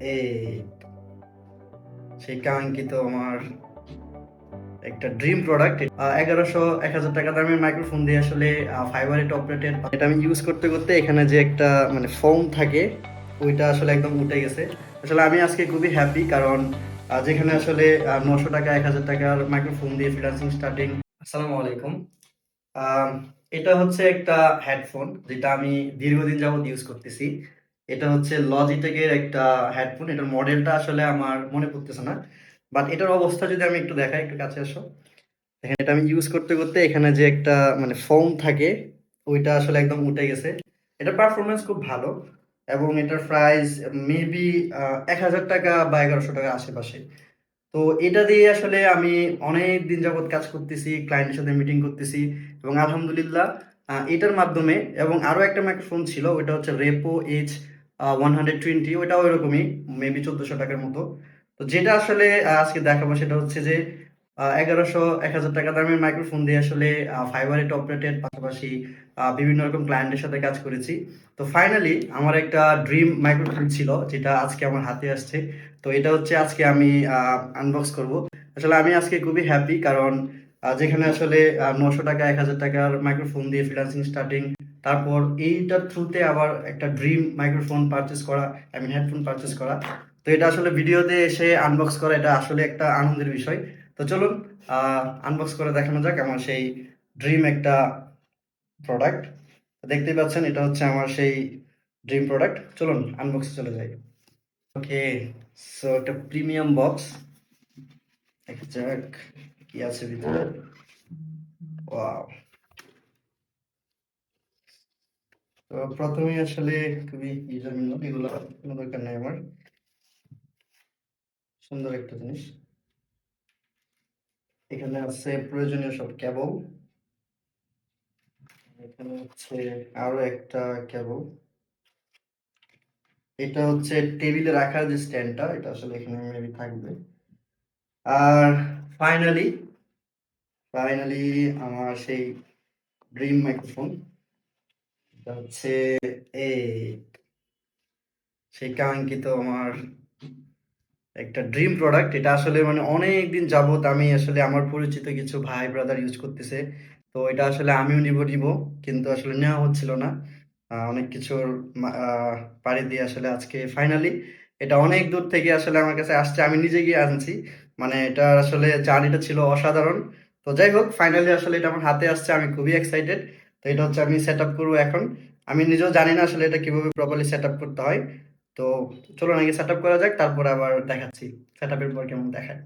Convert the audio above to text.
এই সেই কাঙ্ক্ষিত আমার একটা ড্রিম প্রোডাক্ট। 1100-1000 টাকা দামের মাইক্রোফোন দিয়ে আসলে ফাইবারেট অপারেটেড এটা আমি ইউজ করতে করতে এখানে যে একটা মানে ফোম থাকে ওইটা আসলে একদম উঠে গেছে। আসলে আমি আজকে খুবই হ্যাপি, কারণ যেখানে আসলে 900 টাকা 1000 টাকার মাইক্রোফোন দিয়ে ফ্রিল্যান্সিং স্টার্টিং। আসসালামু আলাইকুম। আম এটা হচ্ছে একটা হেডফোন যেটা আমি দীর্ঘদিন যাবত ইউজ করতেছি। এটা হচ্ছে Logitech এর একটা হেডফোন। এটার মডেলটা আসলে আমার মনে পড়তেছে না। বাট এটার অবস্থা যদি আমি একটু দেখাই, একটু কাছে আসো। দেখেন, এটা আমি ইউজ করতে করতে এখানে যে একটা মানে ফোম থাকে ওইটা আসলে একদম উঠে গেছে। এটার পারফরম্যান্স খুব ভালো এবং এটার প্রাইস মেবি ১,০০০ টাকা বা ১১০০ টাকার আশেপাশে। তো এটা দিয়ে আসলে আমি অনেক দিন যাবত কাজ করতেছি, ক্লায়েন্টের সাথে মিটিং করতেছি এবং আলহামদুলিল্লাহ এটার মাধ্যমে এবং আরো একটা মাইক্রোফোন ছিল, ওইটা হচ্ছে রেপো এইচ 120, ওইটাও এরকমই মেবি ১৪০০ টাকার মতো। তো যেটা আসলে আজকে দেখাবো সেটা হচ্ছে যে ১১০০-১,০০০ টাকা দামের মাইক্রোফোন দিয়ে আসলে ফাইবারেট অপারেটেড, পাশাপাশি বিভিন্ন রকম ক্লায়েন্টের সাথে কাজ করেছি। তো ফাইনালি আমার একটা ড্রিম মাইক্রোফোন ছিল যেটা আজকে আমার হাতে আসছে। তো এটা হচ্ছে আজকে আমি আনবক্স করব। আসলে আমি আজকে খুবই হ্যাপি, কারণ যেখানে আসলে ৯০০ টাকা ১,০০০ টাকার মাইক্রোফোন দিয়ে ফ্রিল্যান্সিং স্টার্টিং, তারপর এইটার থ্রুতে আবার একটা ড্রিম মাইক্রোফোন পারচেস করা, আই মিন হেডফোন পারচেস করা। তো এটা আসলে ভিডিওতে এসে আনবক্স করা এটা আসলে একটা আনন্দের বিষয়। তো চলুন আনবক্স করে দেখানো যাক আমার সেই ড্রিম একটা প্রোডাক্ট। দেখতেই পাচ্ছেন এটা হচ্ছে আমার সেই ড্রিম প্রোডাক্ট। চলুন আনবক্সে চলে যাই। ওকে, সো একটা প্রিমিয়াম বক্স। দেখা যাক কি আছে ভিতরে। ওয়াও! তো প্রথমেই আসলে খুবই ইউজার মেনুয়াল, এগুলো কোনো দরকার নাই আমার। সুন্দর একটা জিনিস। এখানে আছে প্রয়োজনীয় সব কেবল। এখানে হচ্ছে আরো একটা কেবল। এটা হচ্ছে টেবিলে রাখার যে স্ট্যান্ডটা, এটা আসলে এখানে মেবি থাকবে। আর ফাইনালি ফাইনালি আমার সেই ড্রিম মাইক্রোফোন। এটা হচ্ছে এই সেই কাঙ্ক্ষিত আমার একটা ড্রিম প্রোডাক্ট। এটা আসলে মানে অনেকদিন যাবত আমি আসলে আমার পরিচিত কিছু ভাই ব্রাদার ইউজ করতেছে। তো এটা আসলে আমিও নিব নিব, কিন্তু আসলে নেওয়া হচ্ছিল না। অনেক কিছুর পাড়ি দিয়ে আসলে আজকে ফাইনালি এটা অনেক দূর থেকে আসলে আমার কাছে আসছে। আমি নিজে গিয়ে আনছি। মানে এটা আসলে জার্নিটা ছিল অসাধারণ। তো যাই হোক, ফাইনালি আসলে এটা আমার হাতে আসছে। আমি খুবই এক্সাইটেড। তো এটা হচ্ছে আমি সেট আপ করবো এখন। আমি নিজেও জানি না আসলে এটা কিভাবে প্রপারলি সেট আপ করতে হয়। তো চলুন আগে সেটআপ করা যাক, তারপরে আবার দেখাচ্ছি সেটআপের পর কেমন দেখায়।